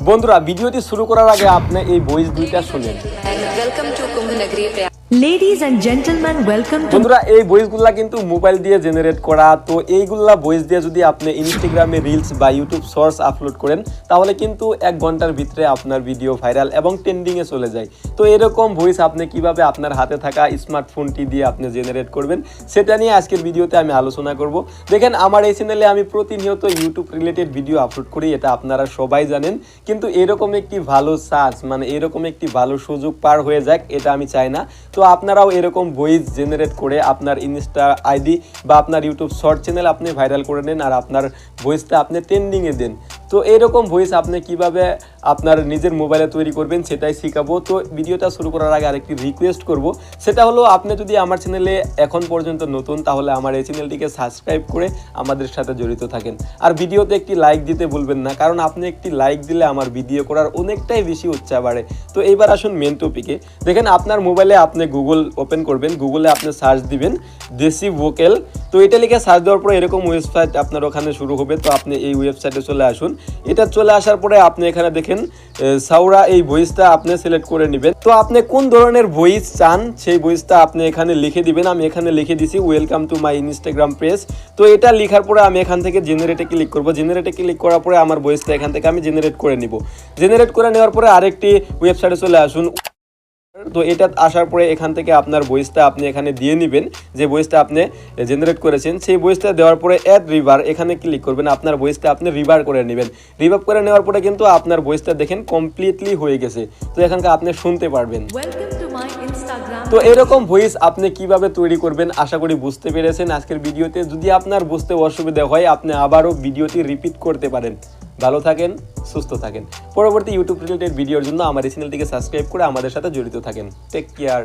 বন্ধুরা ভিডিওটি শুরু করার আগে আপনি এই ভয়েস দুইটা শুনেন। Ladies and gentlemen, welcome to বন্ধুরা এই ভয়েসগুলা কিন্তু মোবাইল দিয়ে জেনারেট করা। তো এইগুলা ভয়েস দিয়ে যদি আপনি ইনস্টাগ্রামে রিলস বা ইউটিউব শর্টস আপলোড করেন তাহলে কিন্তু 1 ঘন্টার ভিতরে আপনার ভিডিও ভাইরাল এবং ট্রেন্ডিংয়ে চলে যায়। তো এরকম ভয়েস আপনি কিভাবে আপনার হাতে থাকা স্মার্টফোনটি দিয়ে আপনি জেনারেট করবেন সেটা নিয়ে আজকের ভিডিওতে আমি আলোচনা করব। দেখেন আমার এই চ্যানেলে আমি প্রতিনিয়ত ইউটিউব রিলেটেড ভিডিও আপলোড করি, এটা আপনারা সবাই জানেন, কিন্তু এরকম একটি ভালো সার্চ মানে এরকম একটি ভালো সুযোগ পার হয়ে যাক এটা আমি চাই না। তো আপনারাও এরকম ভয়েস জেনারেট করে আপনার ইনস্টা আইডি বা আপনার ইউটিউব শর্ট চ্যানেল আপনি ভাইরাল করে নেন আর আপনার ভয়েসটা আপনি ট্রেন্ডিংয়ে দেন। তো এরকম ভয়েস আপনি কিভাবে আপনার নিজের মোবাইলে তৈরি করবেন সেটাই শেখাবো। তো ভিডিওটা শুরু করার আগে আরেকটি রিকোয়েস্ট করব, সেটা হলো আপনি যদি আমার চ্যানেলে এখন পর্যন্ত নতুন তাহলে আমার এই চ্যানেলটিকে সাবস্ক্রাইব করে আমাদের সাথে জড়িত থাকেন। আর ভিডিওতে একটি লাইক দিতে ভুলবেন না, কারণ আপনি একটি লাইক দিলে আমার ভিডিও করার অনেকটাই বেশি উৎসাহ বাড়ে। তো এইবার আসুন মেন টপিকে। দেখেন আপনার মোবাইলে আপনি গুগল ওপেন করবেন, গুগলে আপনি সার্চ দিবেন Desivocal। তো এটা লিখে সার্চ দেওয়ার পরে এরকম ওয়েবসাইট আপনার ওখানে শুরু হবে। তো আপনি এই ওয়েবসাইটে চলে আসুন। এটা চলে আসার পরে আপনি এখানে দেখেন সাউরা, এই ভয়েসটা আপনি সিলেক্ট করে নেবেন। তো আপনি কোন ধরনের ভয়েস চান সেই ভয়েসটা আপনি এখানে লিখে দিবেন। আমি এখানে লিখে দিছি welcome to my Instagram page. তো এটা লেখার পরে আমি এখান থেকে জেনারেটে ক্লিক করব। জেনারেটে ক্লিক করার পরে আমার ভয়েসটা এখান থেকে আমি জেনারেট করে নিব। জেনারেট করে নেওয়ার পরে আরেকটি ওয়েবসাইটে চলে আসুন। তো এটা আসার পরে এখান থেকে আপনার ভয়েসটা আপনি এখানে দিয়ে নেবেন, যে ভয়েসটা আপনি জেনারেট করেছেন সেই ভয়েসটা দেওয়ার পরে অ্যাড রিভার এখানে ক্লিক করবেন। আপনার ভয়েসটা আপনি রিভার করে নেবেন। রিভার করে নেওয়ার পরে কিন্তু আপনার ভয়েসটা দেখেন কমপ্লিটলি হয়ে গেছে। তো এখানকার আপনি শুনতে পারবেন। welcome to my Instagram. তো এরকম ভয়েস আপনি কিভাবে তৈরি করবেন আশা করি বুঝতে পেরেছেন আজকের ভিডিওতে। যদি আপনার বুঝতে অসুবিধা হয় আপনি আবারও ভিডিওটি রিপিট করতে পারেন। ভালো থাকেন, সুস্থ থাকেন। পরবর্তী ইউটিউব রিলেটেড ভিডিওর জন্য আমার এই চ্যানেলটিকে সাবস্ক্রাইব করে আমাদের সাথে জড়িত থাকেন। Take care.